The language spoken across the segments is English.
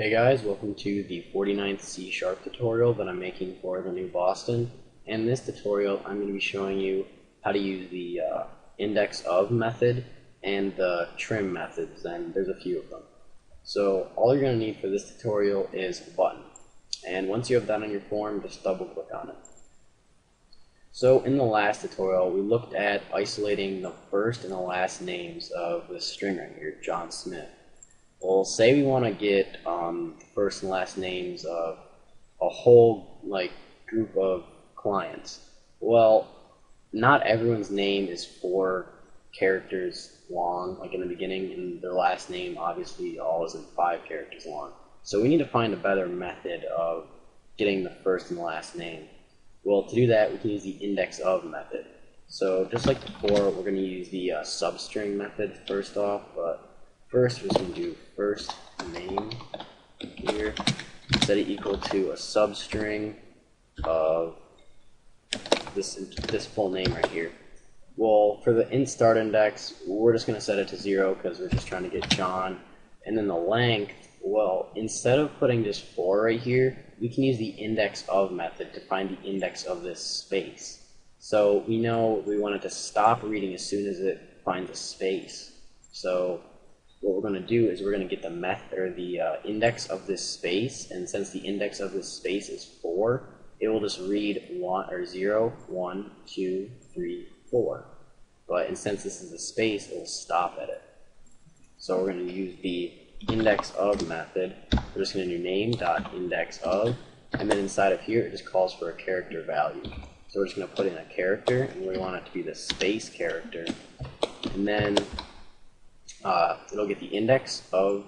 Hey guys, welcome to the 49th C# tutorial that I'm making for the new Boston. In this tutorial, I'm going to be showing you how to use the IndexOf method and the trim methods, and there's a few of them. So all you're going to need for this tutorial is a button. And once you have that on your form, just double click on it. So in the last tutorial, we looked at isolating the first and the last names of the string right here, John Smith. Well, say we want to get the first and last names of a whole group of clients. Well, not everyone's name is 4 characters long, like in the beginning, and their last name obviously all isn't 5 characters long. So we need to find a better method of getting the first and last name. Well, to do that, we can use the IndexOf method. So just like before, we're going to use the substring method first off, but first we're just going to do first name here, set it equal to a substring of this full name right here. Well, for the int start index, we're just going to set it to 0 because we're just trying to get John. And then the length, well, instead of putting just 4 right here, we can use the IndexOf method to find the index of this space. So we know we want it to stop reading as soon as it finds a space. So what we're going to do is we're going to get the index of this space, and since the index of this space is 4, it will just read 0, 1, 2, 3, 4. But and since this is a space, it will stop at it. So we're going to use the IndexOf method. We're just going to do name.indexOf, and then inside of here it just calls for a character value. So we're just going to put in a character, and we want it to be the space character, and then it'll get the index of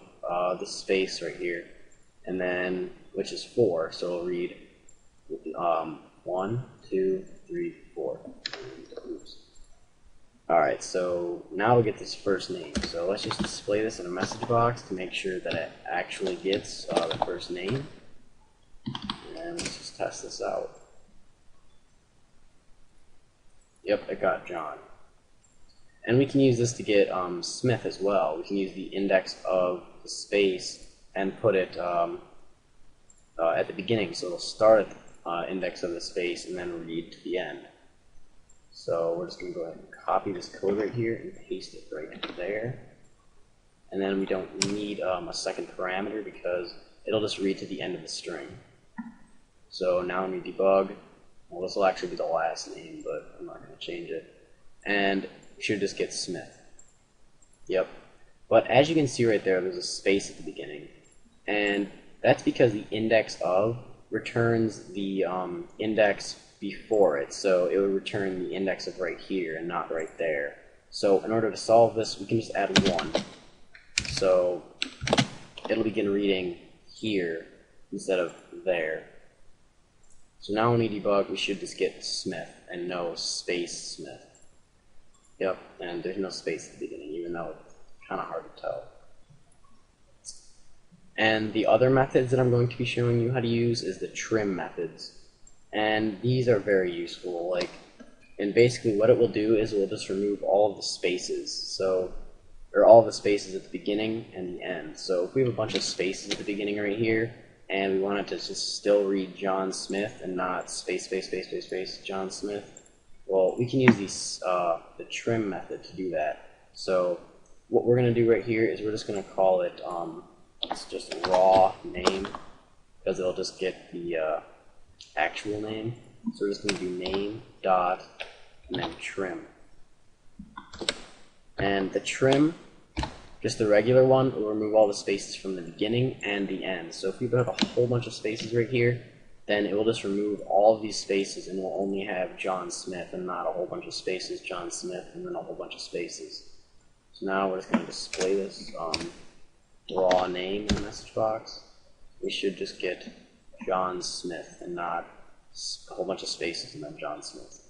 the space right here, and then which is 4, so it'll read 1, 2, 3, 4. Oops. Alright, so now we'll get this first name. So let's just display this in a message box to make sure that it actually gets the first name. And let's just test this out. Yep, it got John. And we can use this to get Smith as well. We can use the index of the space and put it at the beginning. So it'll start at the index of the space and then read to the end. So we're just going to go ahead and copy this code right here and paste it right there. And then we don't need a second parameter because it'll just read to the end of the string. So now when we debug, well, this will actually be the last name, but I'm not going to change it. And we should just get Smith. Yep. But as you can see right there, there's a space at the beginning. And that's because the IndexOf returns the index before it. So it would return the index of right here and not right there. So in order to solve this, we can just add 1. So it'll begin reading here instead of there. So now when we debug, we should just get Smith and no space Smith. Yep, and there's no space at the beginning, even though it's kind of hard to tell. And the other methods that I'm going to be showing you how to use is the trim methods. And these are very useful. And basically what it will do is it will just remove all of the spaces. Or all of the spaces at the beginning and the end. So if we have a bunch of spaces at the beginning right here, and we want it to just still read John Smith and not space, space, space, space, space, John Smith, well, we can use the trim method to do that. So what we're going to do right here is we're just going to call it it's just raw name, because it'll just get the actual name. So we're just going to do name dot and then trim. And the trim, just the regular one, will remove all the spaces from the beginning and the end. So if we have a whole bunch of spaces right here, then it will just remove all of these spaces and we'll only have John Smith and not a whole bunch of spaces, John Smith, and then a whole bunch of spaces. So now we're just going to display this raw name in the message box. We should just get John Smith and not a whole bunch of spaces and then John Smith.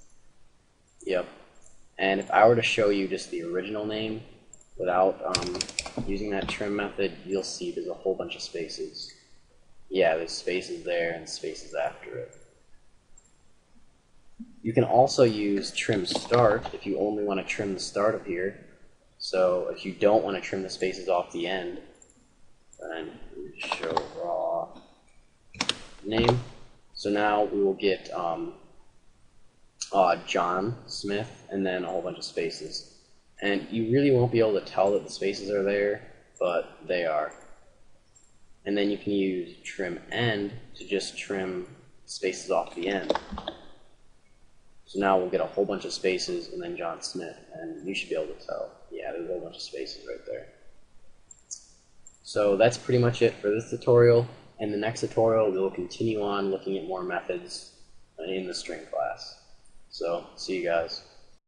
Yep. And if I were to show you just the original name without using that trim method, you'll see there's a whole bunch of spaces. Yeah, there's spaces there and spaces after it. You can also use trim start if you only want to trim the start of here. So if you don't want to trim the spaces off the end, then show name. So now we will get John Smith and then a whole bunch of spaces. And you really won't be able to tell that the spaces are there, but they are. And then you can use trim end to just trim spaces off the end. So now we'll get a whole bunch of spaces and then John Smith, and you should be able to tell. Yeah, there's a whole bunch of spaces right there. So that's pretty much it for this tutorial. In the next tutorial, we'll continue on looking at more methods in the string class. So, see you guys.